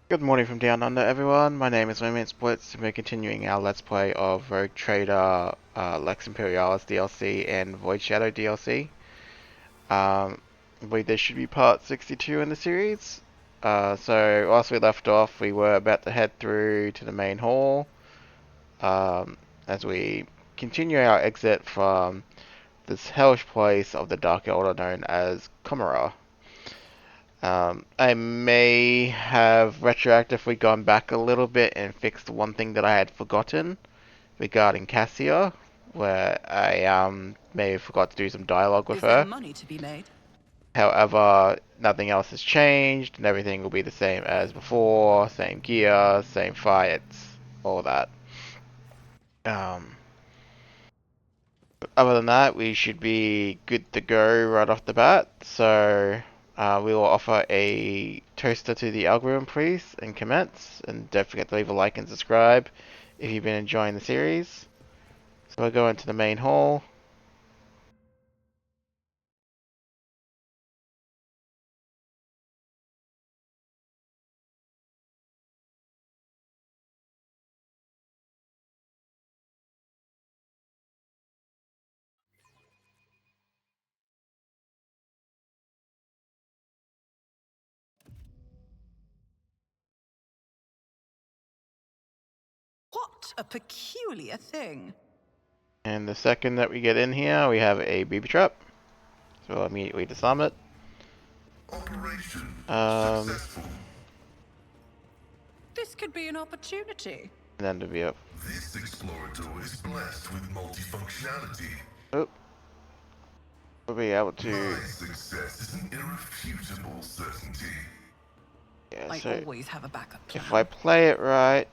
Good morning from down under, everyone. My name is Yremeryss, and we're continuing our Let's Play of Rogue Trader, Lex Imperialis DLC and Void Shadow DLC. I believe this should be part 62 in the series. So, whilst we left off, we were about to head through to the main hall as we continue our exit from this hellish place of the Dark Elder known as Chimera. I may have retroactively gone back a little bit and fixed one thing that I had forgotten regarding Cassia, where I may have forgot to do some dialogue with Is there her. money to be made? However, nothing else has changed, and everything will be the same as before. Same gear, same fights, all that. Um, Other than that, we should be good to go right off the bat. So we will offer a toaster to the algorithm, please, and commence. And don't forget to leave a like and subscribe if you've been enjoying the series. So we'll go into the main hall. What a peculiar thing. And the second that we get in here, we have a booby trap. So we'll immediately disarm it. Operation Um, successful. This could be an opportunity. and then to be up. This explorator is blessed with multifunctionality. Oh, we'll be able to. My success is an irrefutable certainty. Yeah, I so always have a backup plan. if I play it right,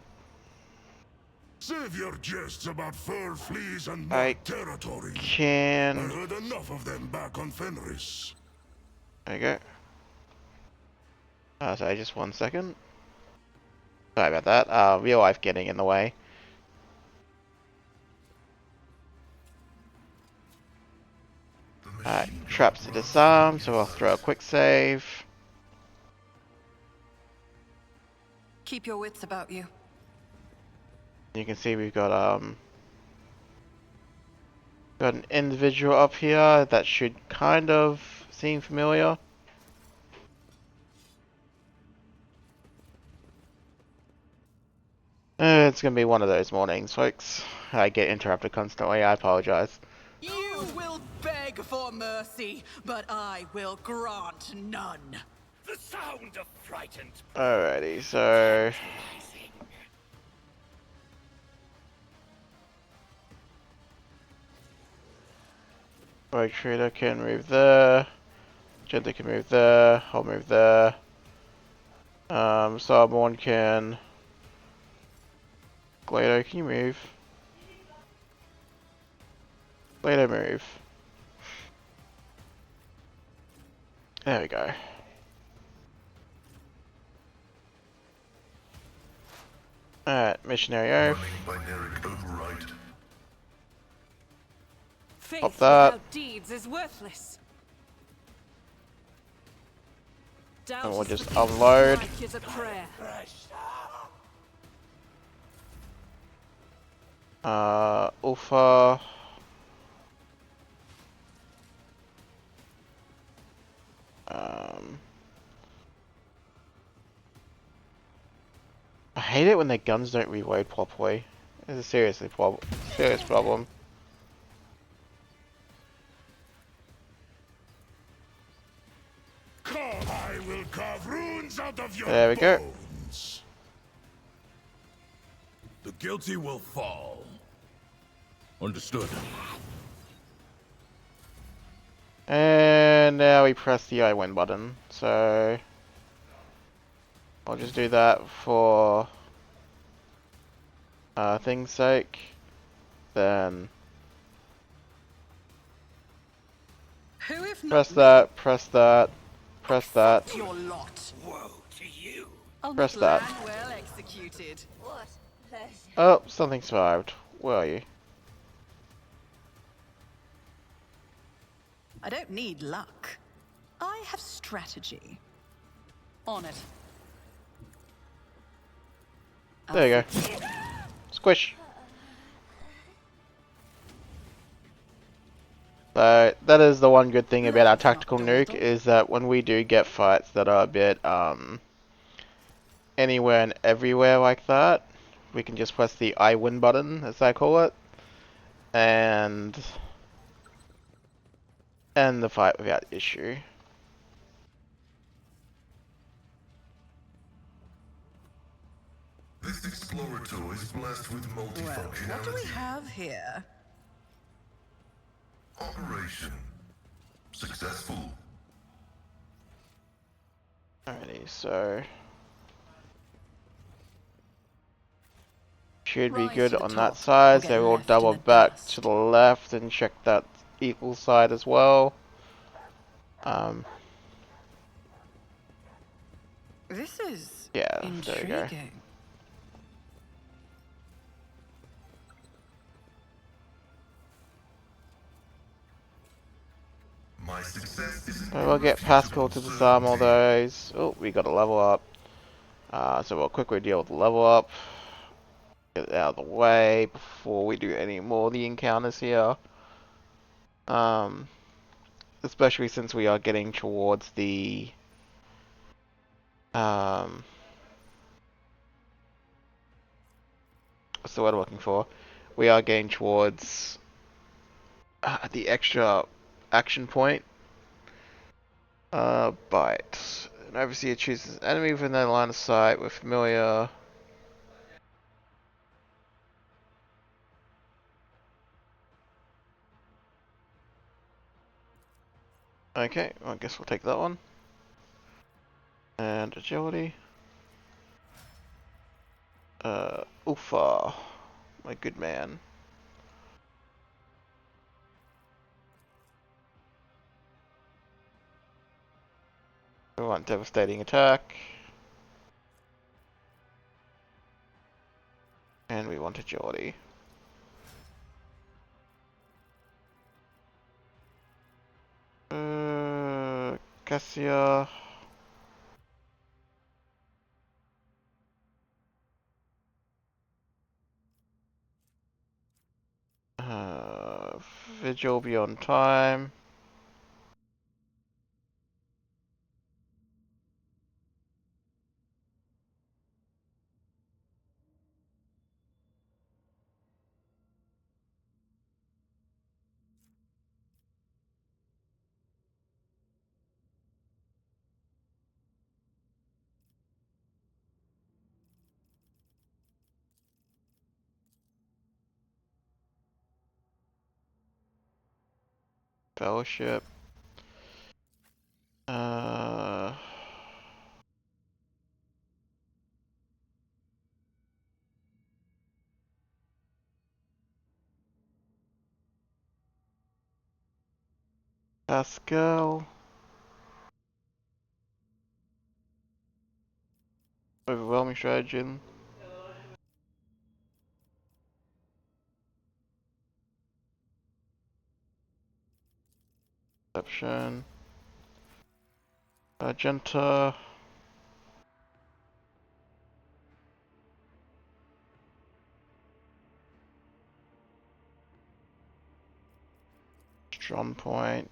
Save your jests about fur, fleas, and I mud territory. I can. heard enough of them back on Fenris. There you go. Sorry, just 1 second. Sorry about that. Real life getting in the way. Alright, traps to disarm, so I'll throw a quick save. Keep your wits about you. You can see we've got an individual up here that should kind of seem familiar. It's gonna be one of those mornings, folks. I get interrupted constantly, I apologize. You will beg for mercy, but I will grant none. The sound of frightened. Alrighty, so Rogue Trader can move there. Gently can move there. I'll move there. Starborn can. Glado, can you move? Glado, move. There we go. Alright, missionary oath. Running binaric override. Faith Pop that. without deeds is worthless. And we'll just unload. Is a prayer. Alpha. I hate it when their guns don't reload properly. It's a serious problem. I will carve runes out of your There we go. bones. The guilty will fall. Understood. And now we press the I win button. So I'll just do that for thing's sake. Then Who if not press that, press that, press that. your lot? Woe to you. I'll Press make that. land well executed. What? Oh, something survived. Where are you? I don't need luck. I have strategy. On it. There you go. Squish. So that is the one good thing about our tactical nuke, is that when we do get fights that are a bit anywhere and everywhere like that, we can just press the I win button, as I call it, and end the fight without issue. This explorer tool is blessed with Well, multifunctionality. what do we have here? Operation successful. Alrighty, so should be Rise good to the on that top, or side, get so we'll left in double the back dust. to the left and check that equal side as well. This is Yeah, there we go. intriguing. My success is So we'll get Pascal to disarm all those. Oh, we got a level up. So we'll quickly deal with the level up. Get it out of the way before we do any more of the encounters here. Especially since we are getting towards the what's the word I'm looking for? We are getting towards the extra action point. Bite. An overseer chooses enemy within their line of sight with familiar. Okay, well, I guess we'll take that one. And agility. Ufa, my good man. We want devastating attack. And we want agility. Cassia. Vigil beyond time. Fellowship. Uh, Pascal. Overwhelming stratagem. Perception. Magenta. Strong point.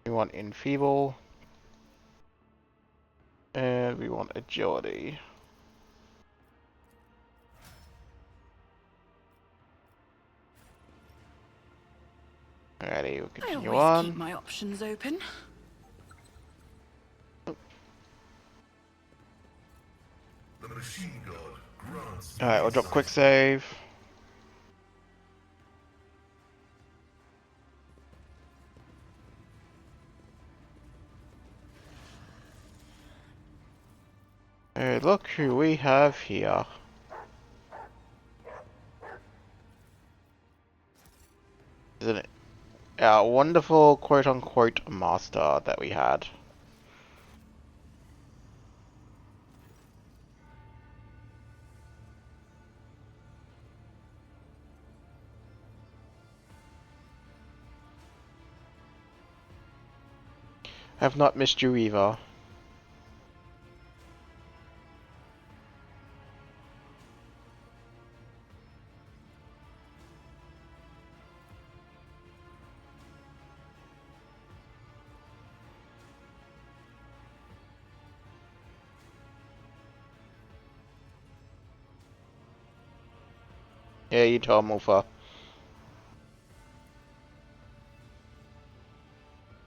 We want enfeeble. And we want agility. Alrighty, we'll I continue always keep on. my options open. The machine god grants. Alright, we'll drop quick save. look who we have here. Isn't it our wonderful quote-unquote master that we had? Have not missed you either. Yeah, you told Mulfa.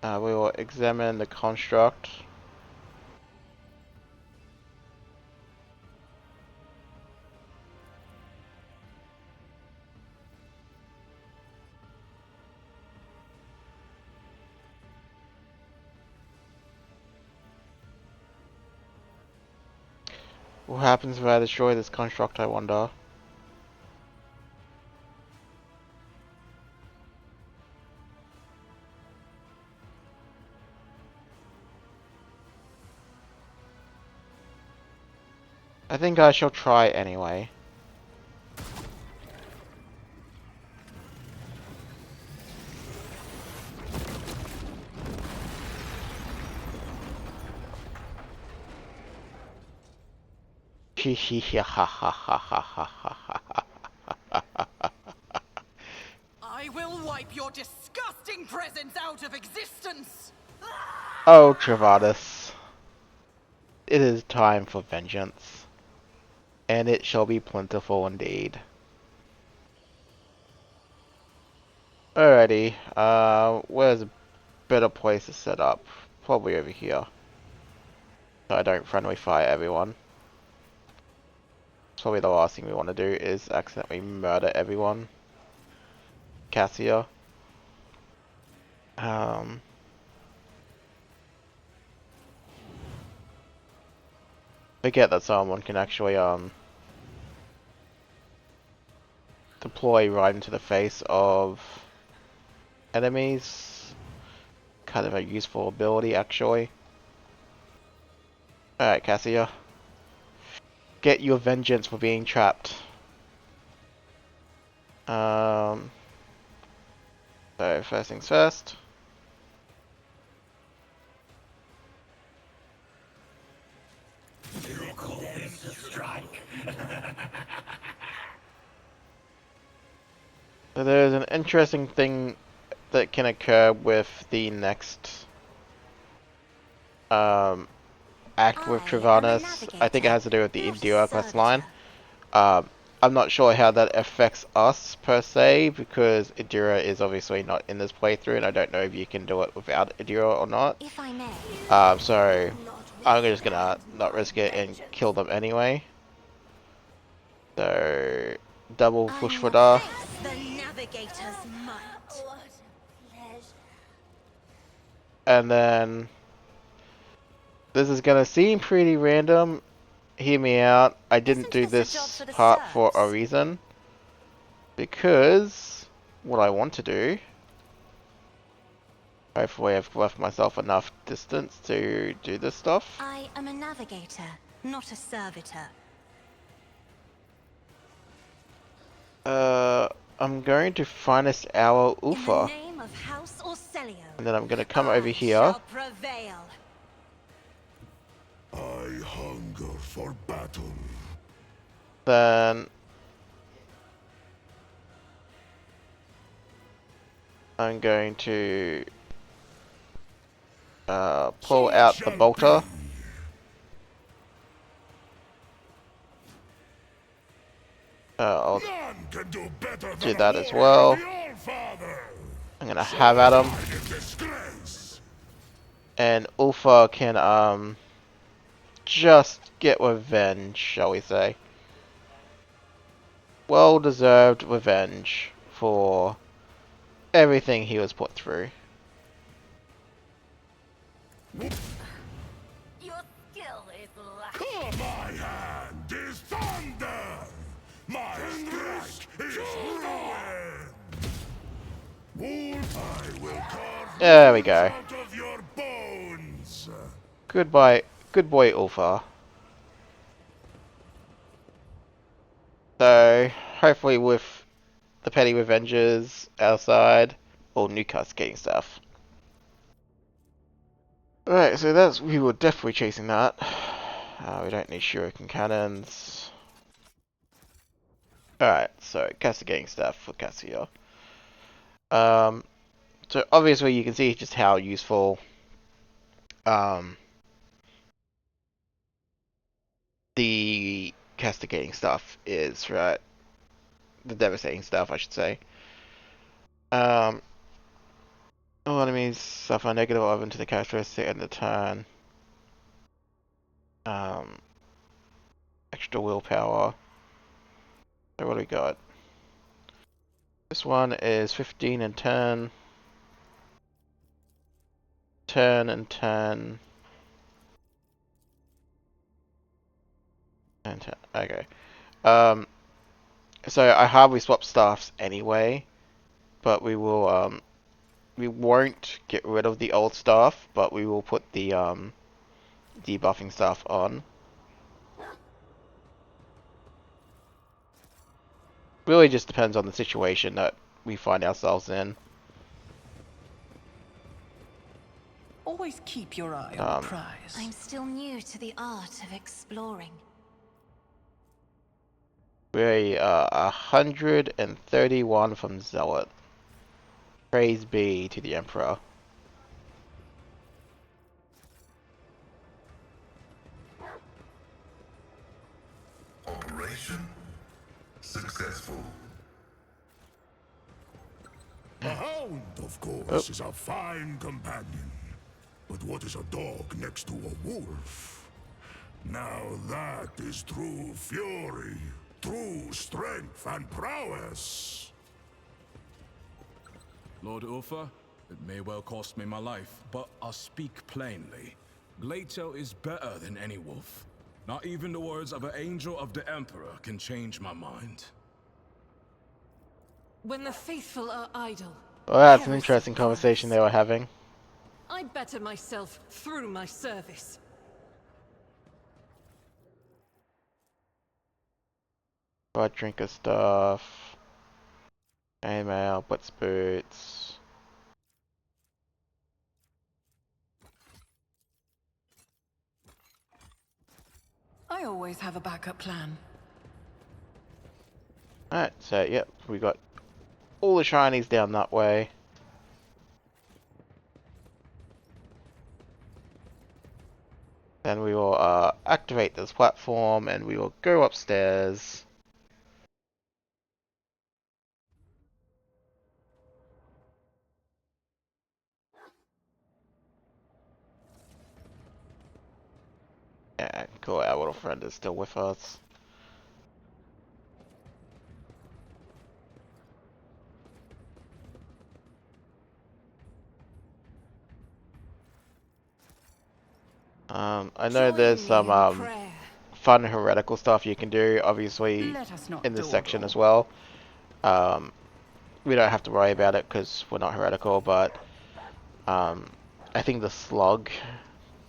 We will examine the construct. What happens if I destroy this construct, I wonder? I think I shall try anyway. I will wipe your disgusting presence out of existence! Oh, Travatus. It is time for vengeance. And it shall be plentiful indeed. Alrighty, where's a better place to set up? Probably over here. So I don't friendly fire everyone. Probably the last thing we want to do is accidentally murder everyone. Cassia. Forget that someone can actually, deploy right into the face of enemies. Kind of a useful ability, actually. Alright, Cassia. Get your vengeance for being trapped. So, first things first. You call this a strike? So there's an interesting thing that can occur with the next act with Travanis. I think it has to do with the Indira quest line. I'm not sure how that affects us per se, because Indira is obviously not in this playthrough, and I don't know if you can do it without Indira or not. If I may. So I'm just gonna not risk it and kill them anyway. So double push for da. The navigator's might. And then this is gonna seem pretty random. Hear me out. I didn't do this part for a reason. Because what I want to do, hopefully I've left myself enough distance to do this stuff. I am a navigator, not a servitor. I'm going to finest our Ufa. In the name of House Orcelio, And then I'm gonna come over I here. shall prevail. I hunger for battle. Then I'm going to pull out the bolter. I'll None can do better do than that a as warrior well. of the Allfather. I'm gonna have at him. Die in disgrace. And Ulfa can just get revenge, shall we say. Well deserved revenge for everything he was put through. Your skill My hand is thunder! My strike is ruin! Wolf, I will carve There we go. out of your bones! Goodbye, good boy, Ulfar. So, hopefully with the Petty Revengers outside, all new cascading stuff. Right, so we were definitely chasing that. We don't need shuriken cannons. Alright, so cascading stuff for Cassia. So obviously you can see just how useful the castigating stuff is, right? The devastating stuff, I should say. All enemies suffer negative of into the characteristic and the turn. Extra willpower. So what do we got? This one is 15 and 10. 10 and 10. And 10. Okay. So I hardly swap staffs anyway, but we won't get rid of the old staff, but we will put the debuffing stuff on. Really just depends on the situation that we find ourselves in. Always keep your eye on the prize. I'm still new to the art of exploring. We're 131 from Zealot. Praise be to the Emperor. Operation successful. A hound, of course, is a fine companion. But what is a dog next to a wolf? Now that is true fury, true strength and prowess. Lord Ulfa, it may well cost me my life, but I'll speak plainly. Glato is better than any wolf. Not even the words of an angel of the Emperor can change my mind. When the faithful are idle, Well, that's an heresy interesting conversation they thrives. were having. I better myself through my service. Blood drinker stuff. Email, Blitz boots. I always have a backup plan. Alright, so yep, we got all the shinies down that way. Then we will activate this platform and we will go upstairs. Yeah, cool, our little friend is still with us. I know Join there's me some in prayer. fun heretical stuff you can do, obviously, Let us not in this section dawdle. as well. We don't have to worry about it because we're not heretical, but I think the slug,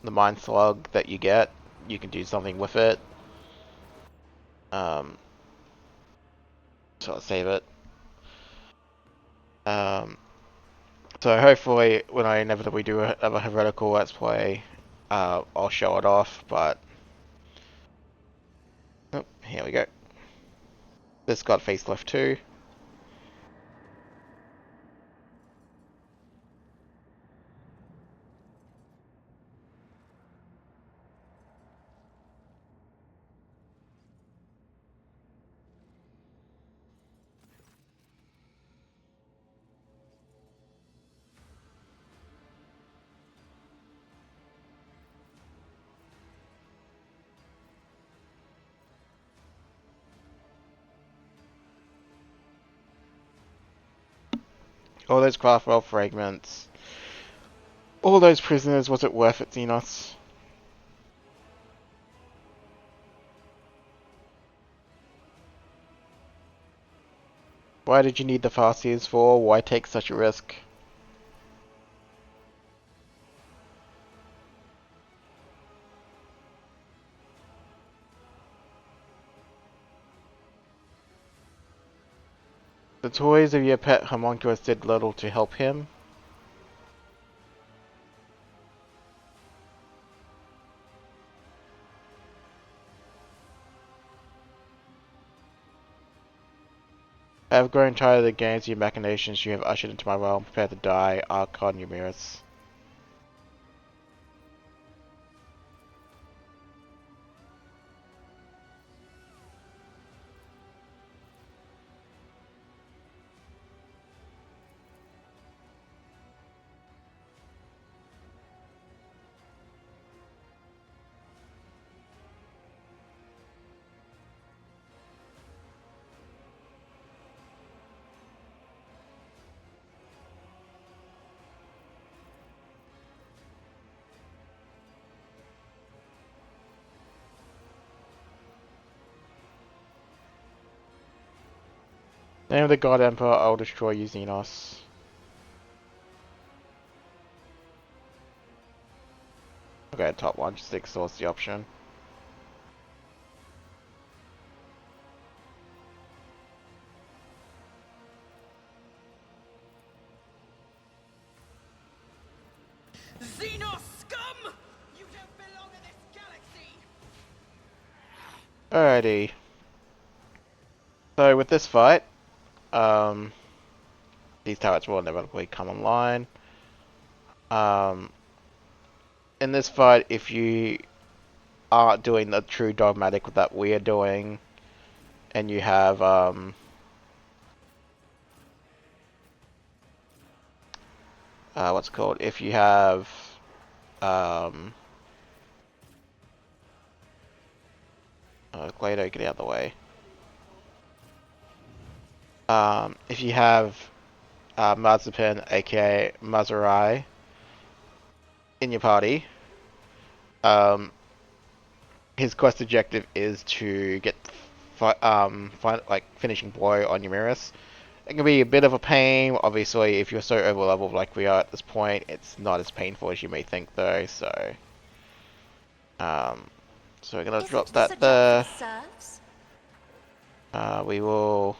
the mind slug that you get, you can do something with it. So I'll save it. So hopefully when I inevitably do have a heretical let's play, I'll show it off, but oh, here we go. This got facelift too. All those craftwell fragments. All those prisoners, was it worth it, Xenos? Why did you need the Farseers for? Why take such a risk? The toys of your pet homunculus did little to help him. I have grown tired of the games and machinations you have ushered into my realm. Prepare to die, Archon Yremeryss. Name of the God Emperor, I will destroy you, Xenos. Okay, top one, just exhaust the option. Xenos scum! You don't belong in this galaxy! Alrighty. So with this fight, these turrets will inevitably come online. In this fight, if you aren't doing the true dogmatic that we are doing, and you have what's it called? If you have Glado, get out of the way. If you have Mazepin, aka Mazurai, in your party, his quest objective is to get finishing blow on Yremeryss. It can be a bit of a pain. Obviously, if you're so over leveled like we are at this point, it's not as painful as you may think, though. So, so we're gonna drop that there. We will.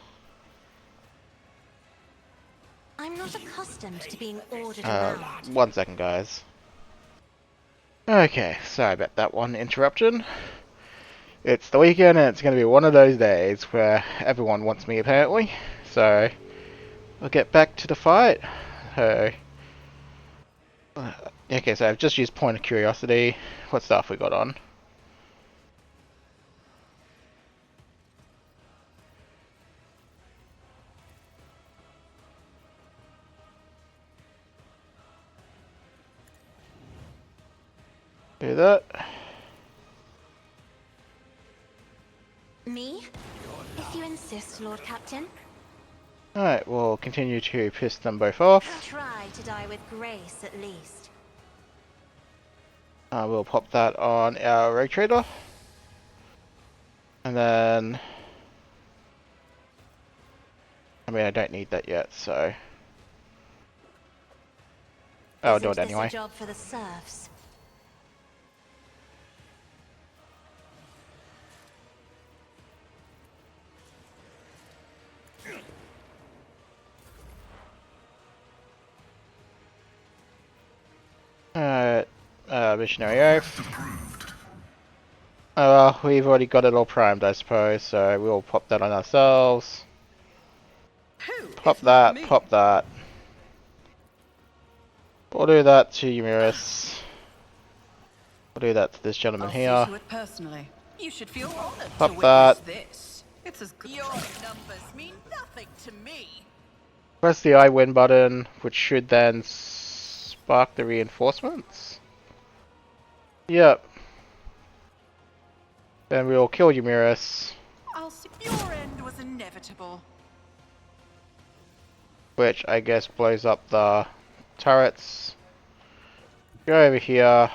I'm not accustomed to being ordered around. 1 second, guys. Okay, sorry about that one interruption. It's the weekend and it's going to be one of those days where everyone wants me apparently. So, we'll get back to the fight. Okay, so I've just used point of curiosity. What stuff we got on? Do that. Me? If you insist, Lord Captain. Alright, we'll continue to piss them both I'll off. try to die with grace, at least. We'll pop that on our Rogue Trader. And then... I mean, I don't need that yet, so... I'll do it Isn't this anyway. a job for the serfs? Alright, Missionary Oath. Oh well, we've already got it all primed, I suppose, so we'll pop that on ourselves. Who? Pop that, pop that. We'll do that to Yremeryss. We'll do that to this gentleman I'll here. see to it personally. You should feel honored Pop to that. witness this. It's as good. Your numbers mean nothing to me. Press the I win button, which should then spark the reinforcements. Yep. Then we'll kill Yremeryss, I'll see. Your end was inevitable. which I guess blows up the turrets. Go over here.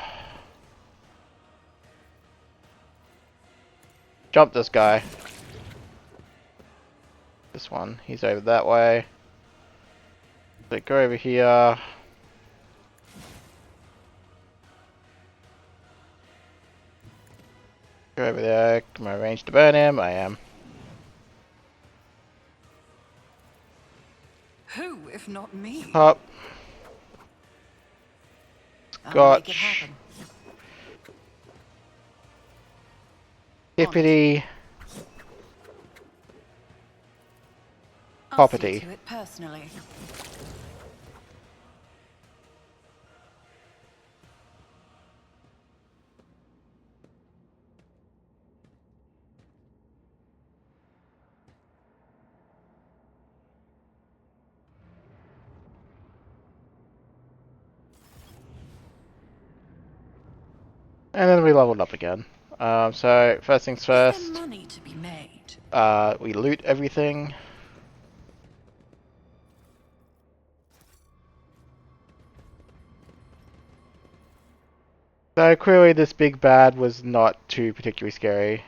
Jump this guy. this one? He's over that way. So go over here. Go over there. Am I arranged to burn him? I am. Who, if not me? Up. I'll make it Scotch. happen. Hippity. I'll see Hoppity. to it personally. And then we leveled up again. So first things Is there first. money to be made? We loot everything. So clearly this big bad was not too particularly scary.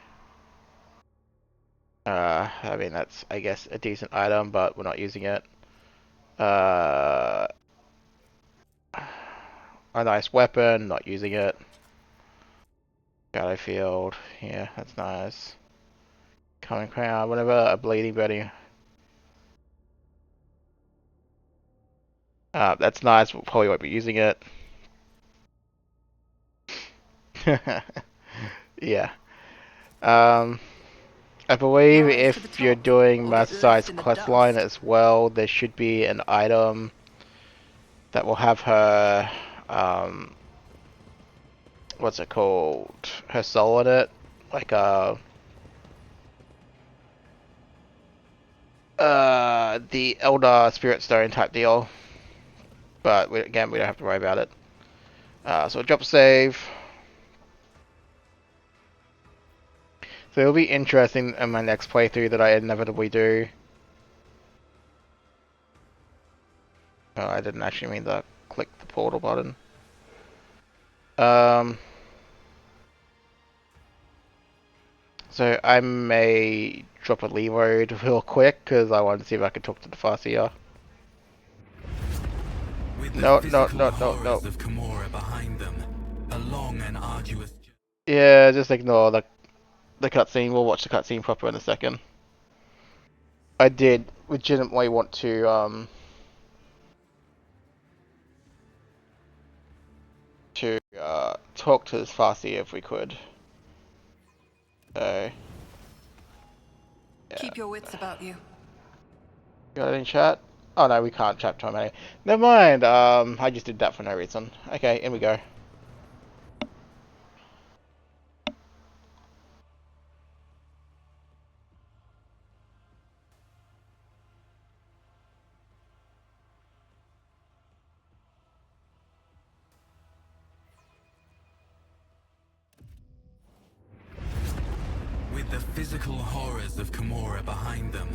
I mean that's, I guess, a decent item, but we're not using it. A nice weapon, not using it. Battlefield, yeah, that's nice. Coming crown, whatever, a bleeding Betty. That's nice, we probably won't be using it. Yeah. I believe Rise to the if you're top, doing or get Master left Size in the questline dust. as well, there should be an item that will have her, what's it called? Her soul in it. Like the Elder Spirit Stone type deal. But again, we don't have to worry about it. So we'll drop a save. So it'll be interesting in my next playthrough that I inevitably do. Oh, I didn't actually mean to click the portal button. So I may drop a leeward real quick because I want to see if I can talk to the Farseer. With No, the no, physical no, no, no. horrors of Camorra behind them, a long and arduous Yeah, just ignore the cutscene. We'll watch the cutscene proper in a second. I did legitimately want to talk to this Farseer if we could. So yeah. Keep your wits about you. Got it in chat? Oh no, we can't chat to him anyway. Never mind. I just did that for no reason. Okay, in we go. With the physical horrors of Camorra behind them,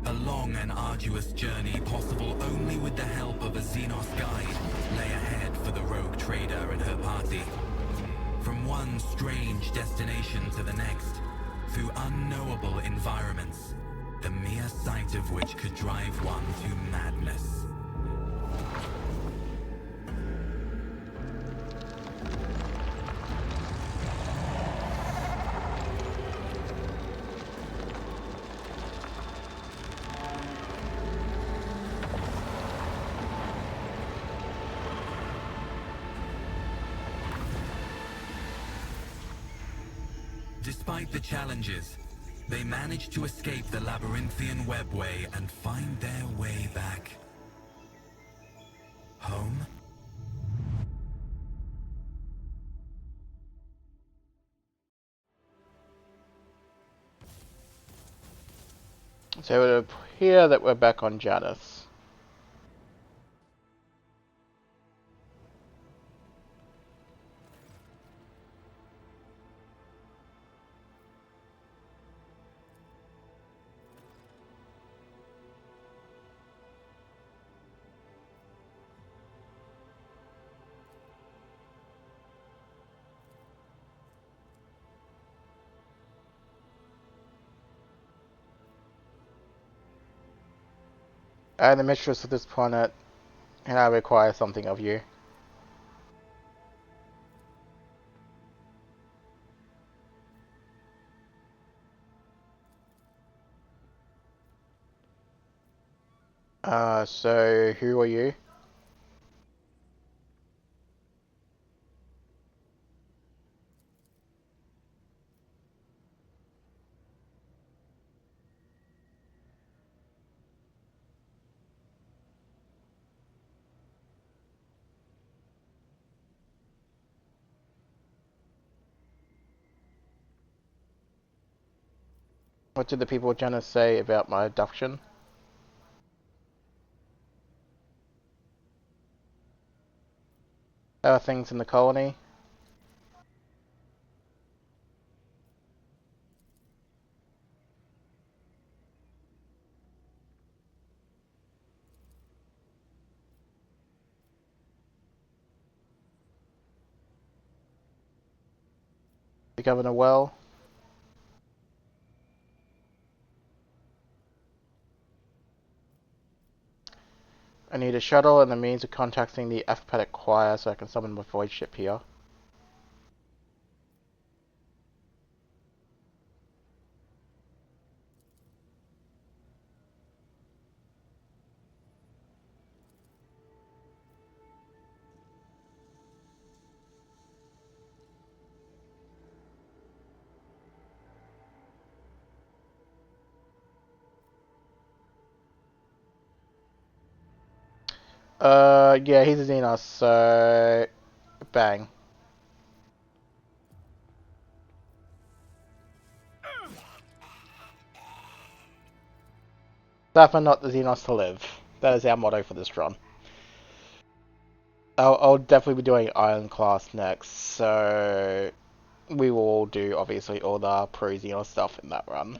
a long and arduous journey possible only with the help of a Xenos guide lay ahead for the rogue trader and her party. From one strange destination to the next, through unknowable environments, the mere sight of which could drive one to madness. Despite the challenges, they managed to escape the labyrinthian webway and find their way back home. So it would appear that we're back on Janus. I am the mistress of this planet, and I require something of you. So who are you? What did the people of Janus say about my abduction? How are things in the colony? The governor well? I need a shuttle and the means of contacting the Apophatic Choir so I can summon my void ship here. Yeah, he's a Xenos, so... Bang. Suffer not the Xenos to live. That is our motto for this run. I'll definitely be doing Iron Class next, so... We will do, obviously, all the pro-Xenos stuff in that run.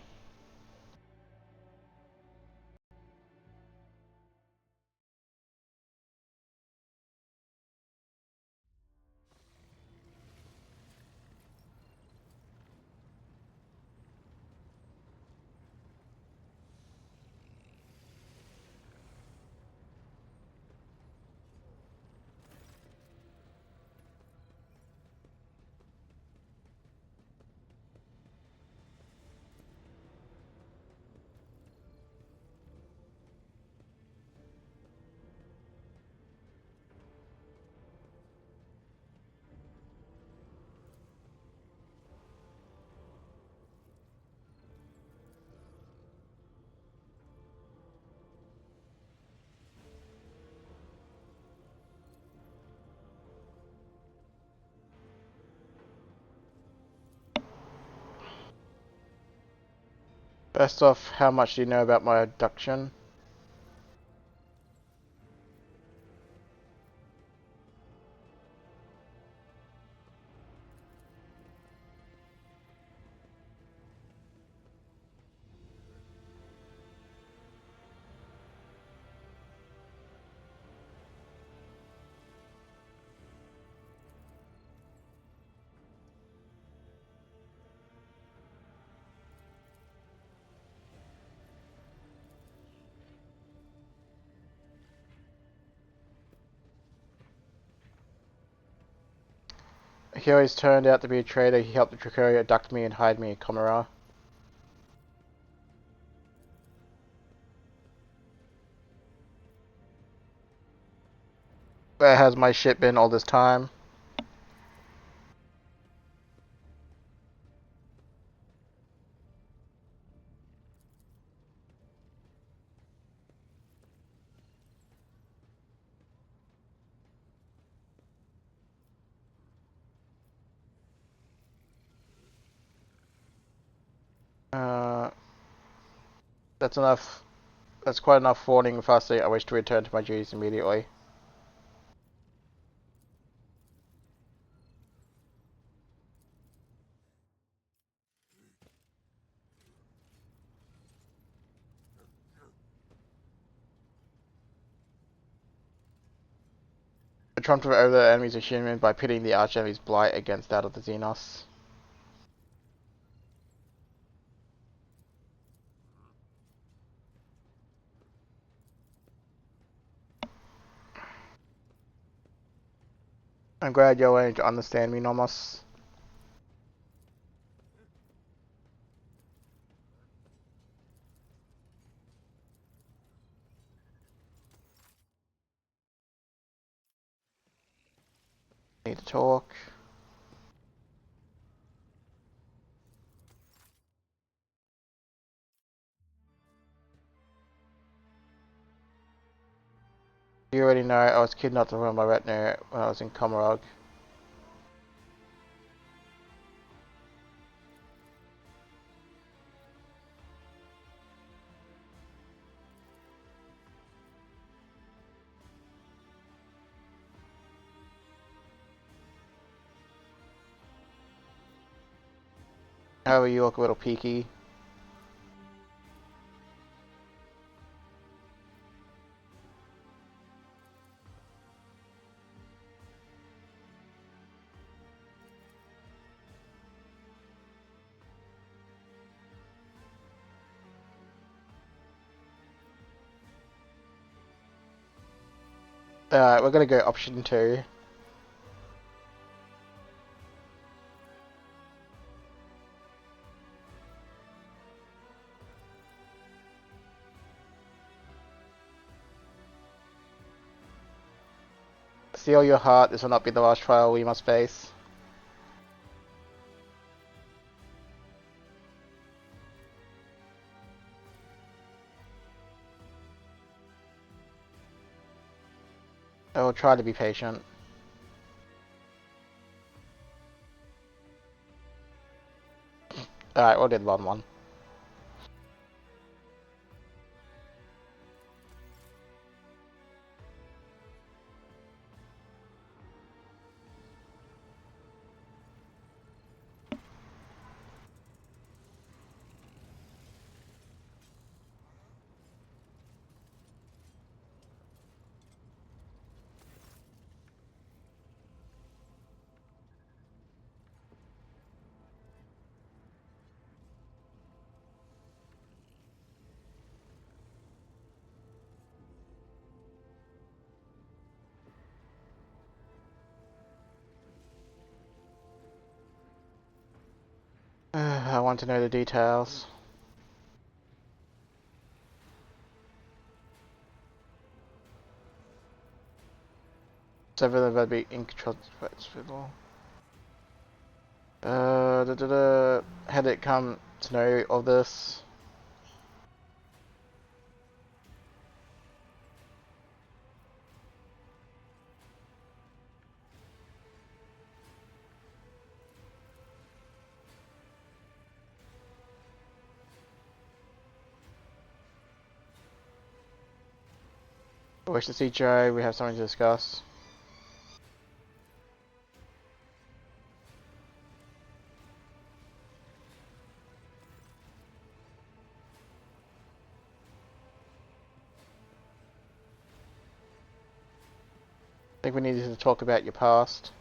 First off, how much do you know about my abduction? He always turned out to be a traitor. He helped the Dracoria abduct me and hide me in Comera. Where has my ship been all this time? Uh, that's enough. That's quite enough warning if I say I wish to return to my duties immediately. I trumped over the enemy's achievement by pitting the archenemy's blight against that of the Xenos. I'm glad you're willing to understand me, Nomos. Need to talk. You already know I was kidnapped from my retinue when I was in Komarog. However, you look a little peaky. Alright, we're gonna go option 2. Seal your heart, this will not be the last trial we must face. I will try to be patient. Alright, we'll do the bottom one. I want to know the details. Several of them be incontrovertible. How did it come to know of this? Wish to see Joe, we have something to discuss. I think we needed to talk about your past.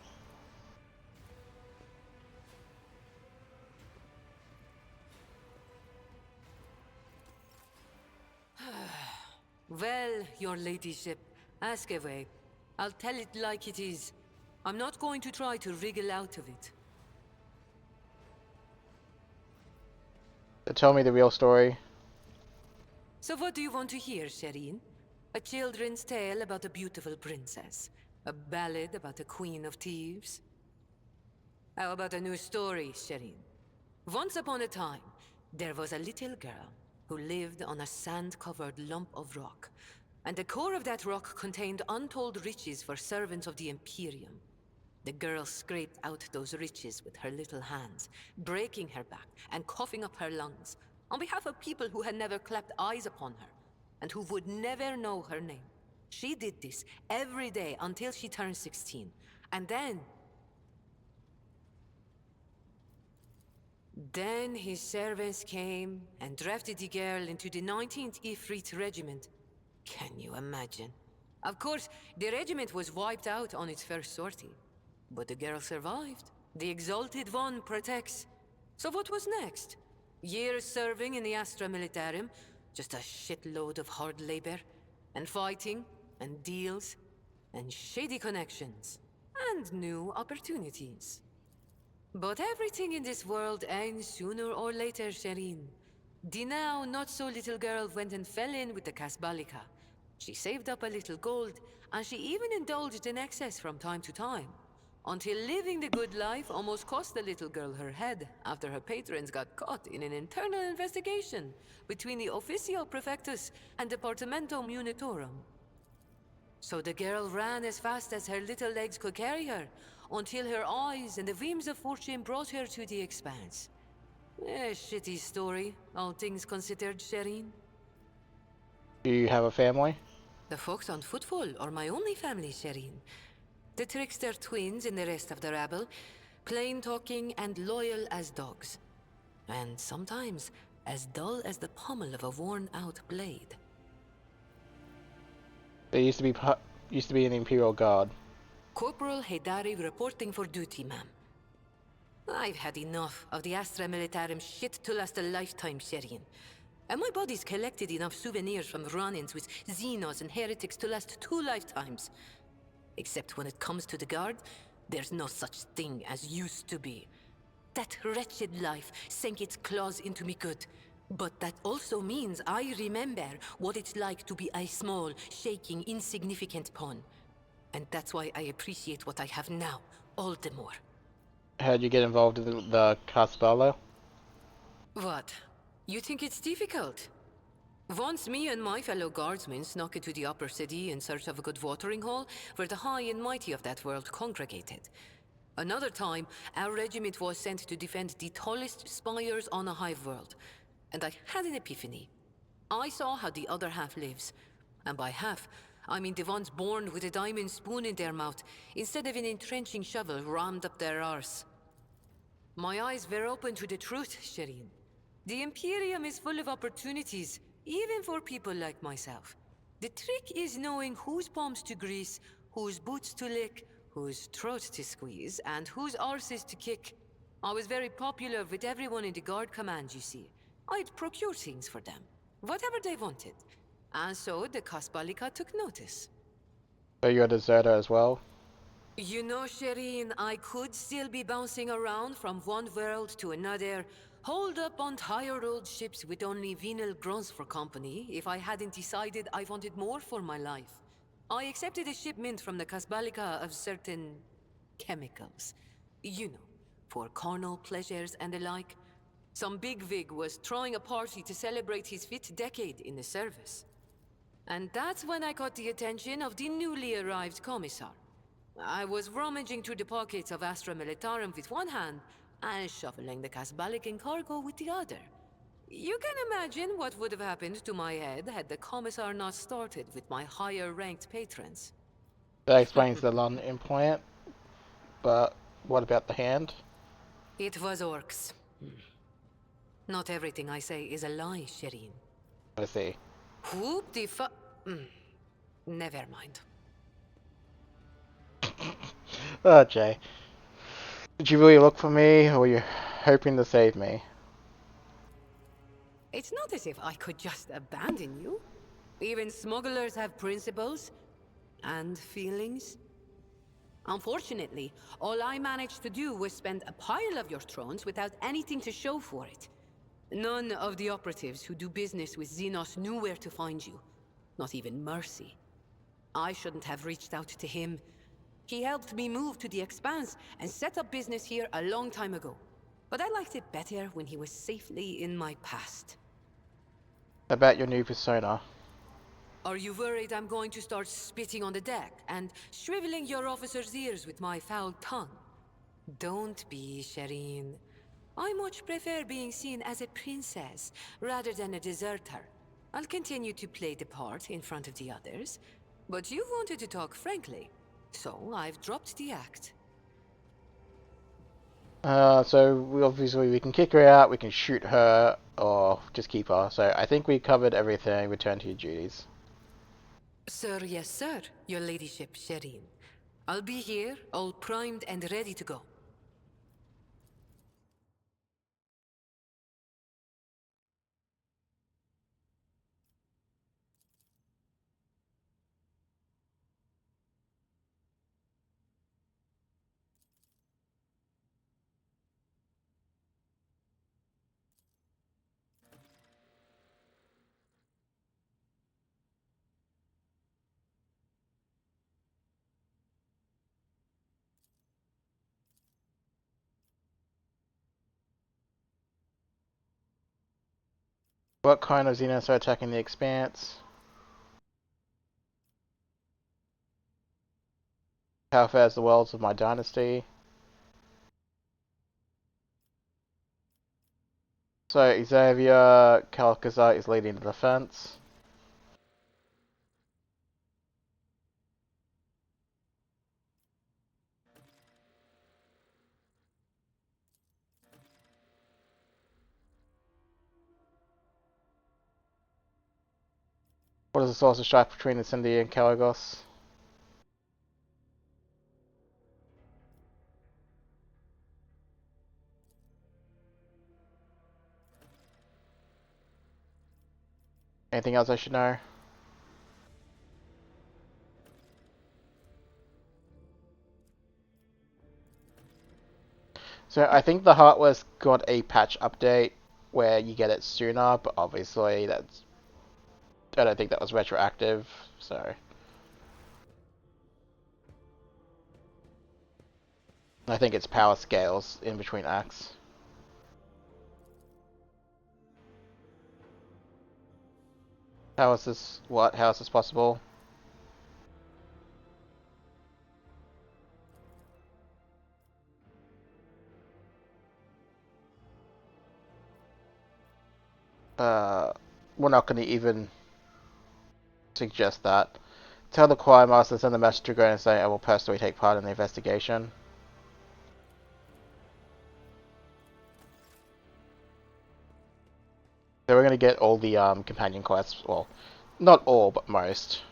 Well, your ladyship, ask away. I'll tell it like it is. I'm not going to try to wriggle out of it. So tell me the real story. So what do you want to hear, Shireen? A children's tale about a beautiful princess? A ballad about a queen of thieves? How about a new story, Shireen? Once upon a time, there was a little girl who lived on a sand-covered lump of rock. And the core of that rock contained untold riches for servants of the Imperium. The girl scraped out those riches with her little hands, breaking her back and coughing up her lungs, on behalf of people who had never clapped eyes upon her, and who would never know her name. She did this every day until she turned 16. And then his servants came and drafted the girl into the 19th Ifrit Regiment. Can you imagine? Of course, the regiment was wiped out on its first sortie. But the girl survived. The Exalted One protects. So what was next? Years serving in the Astra Militarum, just a shitload of hard labor, and fighting, and deals, and shady connections. and new opportunities. But everything in this world ends sooner or later, Shireen. The now not-so-little girl went and fell in with the Casbalica. She saved up a little gold, and she even indulged in excess from time to time. Until living the good life almost cost the little girl her head after her patrons got caught in an internal investigation between the Officio Prefectus and Departamento Munitorum. So the girl ran as fast as her little legs could carry her, until her eyes and the beams of fortune brought her to the expanse. A shitty story, all things considered, Shireen. Do you have a family? The folks on Footfall are my only family, Shireen. The trickster twins and the rest of the rabble, plain-talking and loyal as dogs. And sometimes as dull as the pommel of a worn-out blade. There used to be an Imperial Guard. Corporal Haydari reporting for duty, ma'am. I've had enough of the Astra Militarum shit to last a lifetime, Shireen. And my body's collected enough souvenirs from run-ins with Xenos and heretics to last 2 lifetimes. Except when it comes to the Guard, there's no such thing as used to be. That wretched life sank its claws into me good. But that also means I remember what it's like to be a small, shaking, insignificant pawn. And that's why I appreciate what I have now, all the more. How'd you get involved in the Casbala? What? You think it's difficult? Once me and my fellow guardsmen snuck into the upper city in search of a good watering hole where the high and mighty of that world congregated. Another time, our regiment was sent to defend the tallest spires on a hive world. And I had an epiphany. I saw how the other half lives. And by half, I mean the ones born with a diamond spoon in their mouth, instead of an entrenching shovel rammed up their arse. My eyes were open to the truth, Shireen. The Imperium is full of opportunities, even for people like myself. The trick is knowing whose palms to grease, whose boots to lick, whose throat to squeeze, and whose arses to kick. I was very popular with everyone in the Guard Command, you see. I'd procure things for them, whatever they wanted. And so the Kasbalika took notice. So you're a deserter as well? You know, Shireen, I could still be bouncing around from one world to another, holed up on tired old ships with only venal grunts for company, if I hadn't decided I wanted more for my life. I accepted a shipment from the Kasbalika of certain chemicals. You know, for carnal pleasures and the like. Some bigwig was throwing a party to celebrate his 5th decade in the service. And that's when I caught the attention of the newly arrived commissar. I was rummaging through the pockets of Astra Militarum with one hand, and shoveling the Kasbalican cargo with the other. You can imagine what would have happened to my head had the commissar not started with my higher-ranked patrons. That explains the lung implant, but what about the hand? It was orcs. Not everything I say is a lie, Shireen. I see. Whoop the fu- Never mind. Oh, Jay. Did you really look for me, or were you hoping to save me? It's not as if I could just abandon you. Even smugglers have principles. And feelings. Unfortunately, all I managed to do was spend a pile of your thrones without anything to show for it. None of the operatives who do business with Xenos knew where to find you. Not even Mercy. I shouldn't have reached out to him. He helped me move to the Expanse and set up business here a long time ago. But I liked it better when he was safely in my past. About your new persona. Are you worried I'm going to start spitting on the deck and shriveling your officers' ears with my foul tongue? Don't be, Shireen. I much prefer being seen as a princess rather than a deserter. I'll continue to play the part in front of the others, but you wanted to talk frankly, so I've dropped the act. So we can kick her out, we can shoot her, or just keep her. So I think we covered everything. Return to your duties. Sir, yes sir, your ladyship, Shireen. I'll be here, all primed and ready to go. What kind of Xenos are attacking the Expanse? How fares the worlds of my dynasty? So Xavier Calcazar is leading the defense. What is the source of strife between the Cindy and Caligos? Anything else I should know? So I think the Heartless got a patch update where you get it sooner, but obviously I don't think that was retroactive, so I think it's power scales in between acts. How is this what? How is this possible? We're not gonna even suggest that. Tell the choir master to send a message to Grand and say I will personally take part in the investigation. So we're gonna get all the companion quests. Well, not all, but most.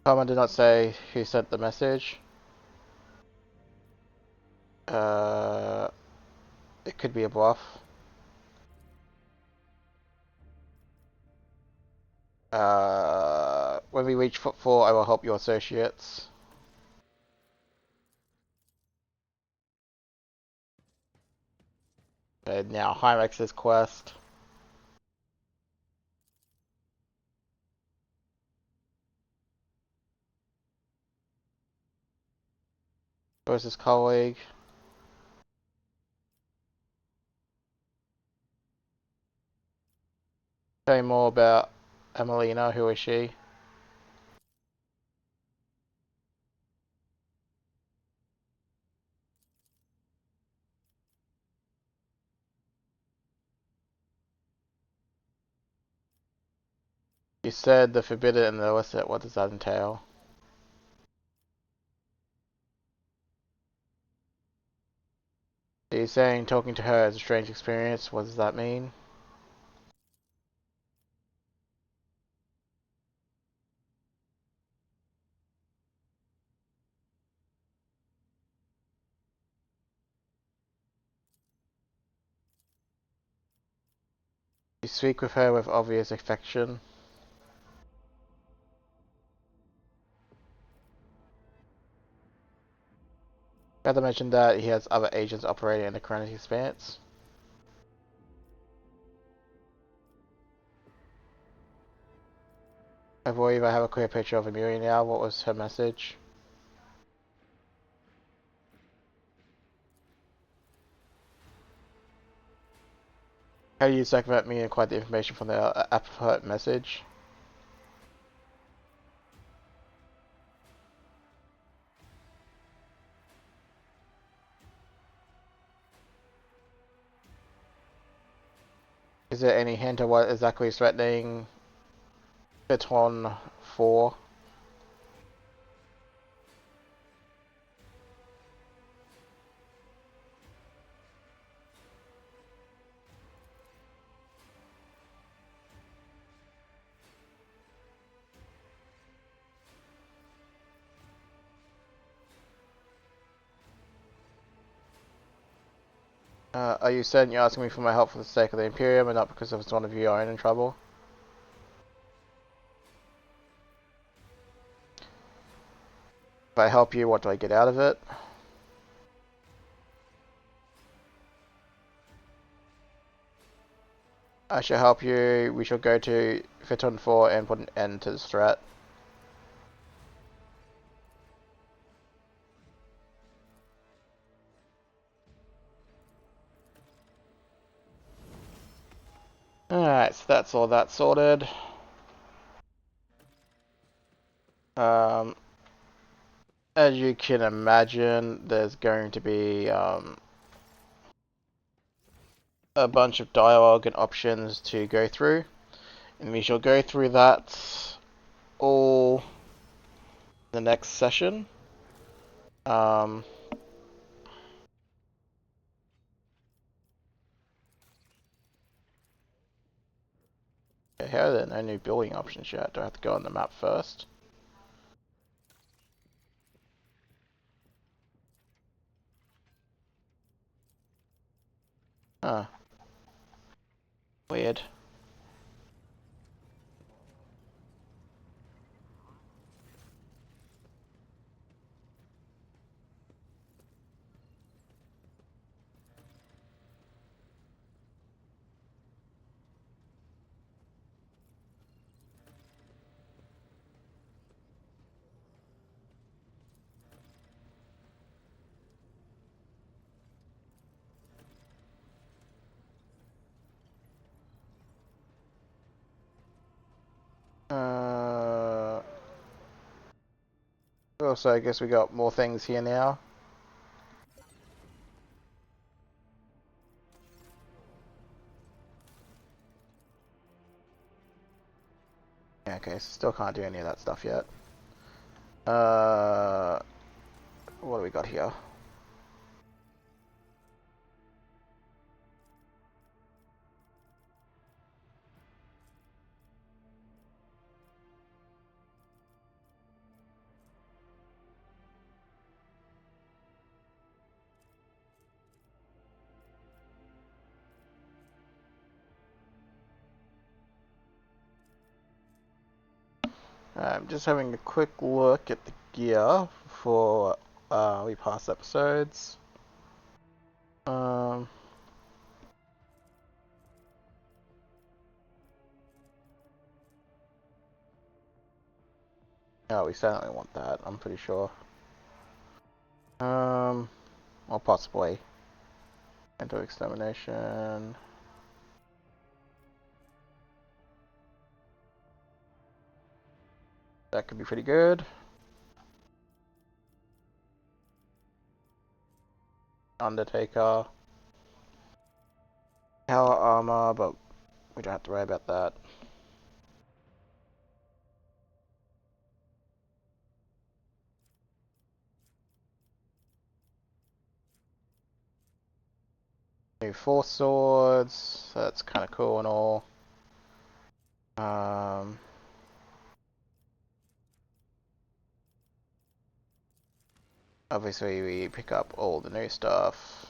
Carmen did not say who sent the message. Uh, it could be a bluff. When we reach foot 4, I will help your associates. Okay, now Hyrex's quest. Where's his colleague? Tell me more about Emelina. Who is she? You said the forbidden and the illicit. What does that entail? Are you saying talking to her is a strange experience? What does that mean? You speak with her with obvious affection. Rather mention that he has other agents operating in the current expanse. I believe I have a clear picture of Amelia now. What was her message? How do you circumvent me and acquire the information from the apposite message? Is there any hint of what exactly is threatening Piton 4? Are you certain you're asking me for my help for the sake of the Imperium and not because of one of you are in trouble? If I help you, what do I get out of it? I shall help you. We shall go to Phaeton 4 and put an end to this threat. Alright, so that's all that sorted. As you can imagine, there's going to be a bunch of dialogue and options to go through, and we shall go through that all the next session. Okay, how are there no new building options yet? Do I have to go on the map first? Huh. Weird. Also, I guess we got more things here now. Okay, so still can't do any of that stuff yet. What do we got here? I'm just having a quick look at the gear for we past episodes. Oh, we certainly want that, I'm pretty sure. Or possibly. Into extermination. That could be pretty good. Undertaker. Power armor, but we don't have to worry about that. New force swords. That's kind of cool and all. Obviously, we pick up all the new stuff.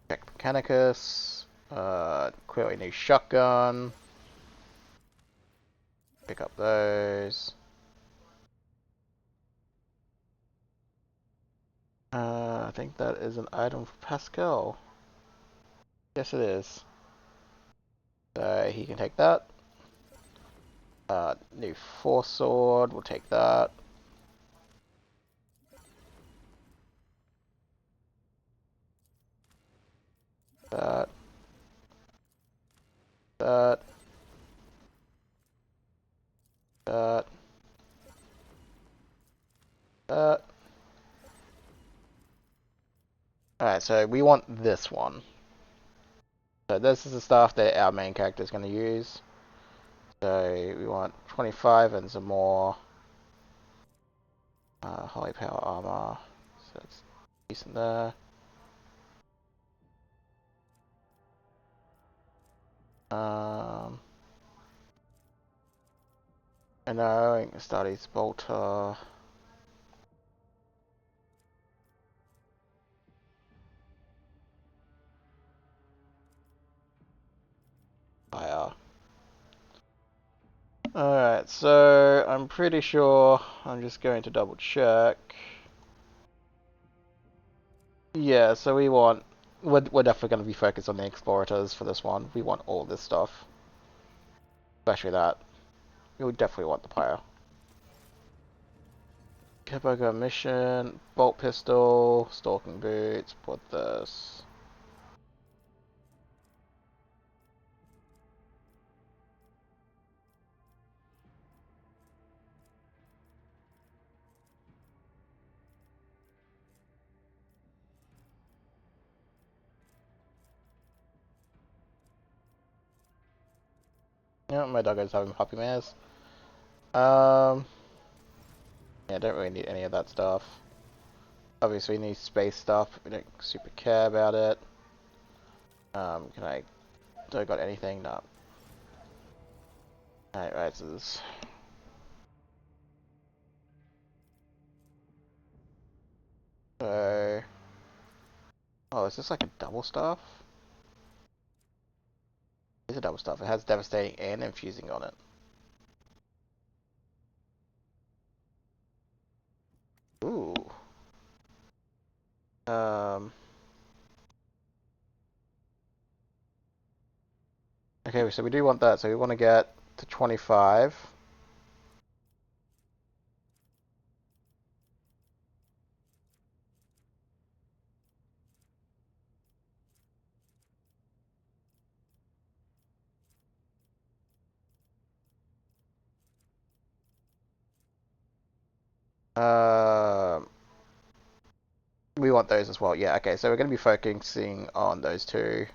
Check Mechanicus. Clearly new shotgun. Pick up those. I think that is an item for Pascal. Yes, it is. So he can take that. New force sword. We'll take that. That. That. That. That. Alright, so we want this one. So this is the stuff that our main character is going to use. So we want 25 and some more high power armor. So that's decent there. I know, I can start his bolter. Fire. Alright, so I'm pretty sure I'm just going to double check. Yeah, so we're definitely going to be focused on the explorators for this one. We want all this stuff, especially that. We would definitely want the pyre. Kippoga mission, bolt pistol, stalking boots. Put this. Yeah, my doggo's having puppy mares. Yeah, don't really need any of that stuff. Obviously, we need space stuff. We don't super care about it. Can I? Do I got anything? No. Alright, rises. So, oh, is this like a double staff? It's a double staff. It has devastating and infusing on it. Ooh. Okay, so we do want that. So we want to get to 25. We want those as well. Yeah, okay, so we're going to be focusing on those two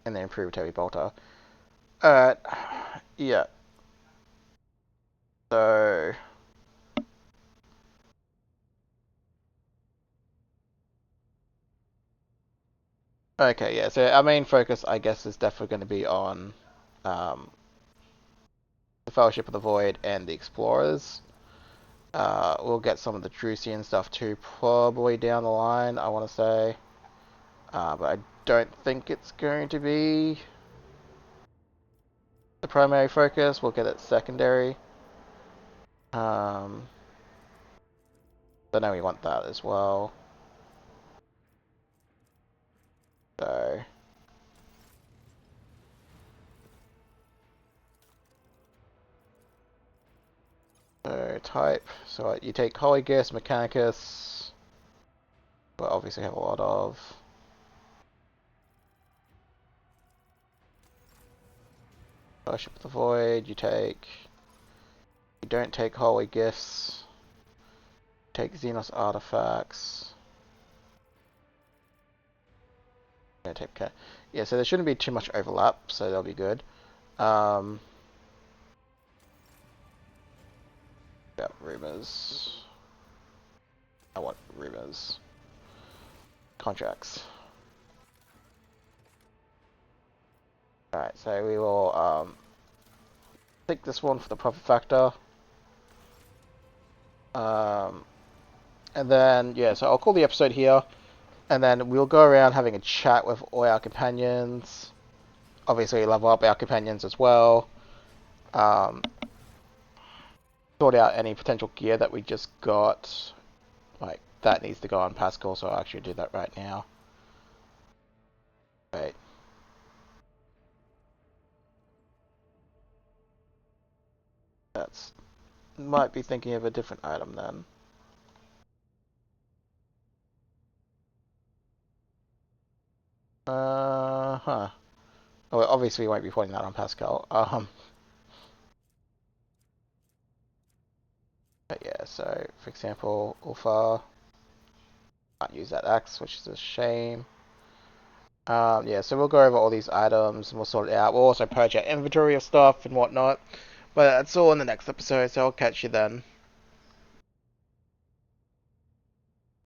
and the improved heavy bolter. Alright, yeah. So, okay, yeah, so our main focus, I guess, is definitely going to be on the Fellowship of the Void and the Explorers. We'll get some of the Drusian stuff too, probably down the line, I want to say. But I don't think it's going to be the primary focus. We'll get it secondary. But now we want that as well. So, type. So you take Holygus, Mechanicus. But obviously have a lot of. Fellowship of the Void. You don't take Holy Gifts. Take Xenos Artifacts. Yeah, so there shouldn't be too much overlap, so that'll be good. Yeah, rumors. I want rumors. Contracts. Alright, so we will take this one for the profit factor. And then, yeah, so I'll call the episode here. And then we'll go around having a chat with all our companions. Obviously, level up our companions as well. Sort out any potential gear that we just got. Like, that needs to go on Pascal, so I'll actually do that right now. Wait. That's... Might be thinking of a different item then. Huh. Oh, obviously we won't be putting that on Pascal. But yeah, so, for example, Ulfa. Can't use that axe, which is a shame. Yeah, so we'll go over all these items and we'll sort it out. We'll also purge our inventory of stuff and whatnot. But that's all in the next episode, so I'll catch you then.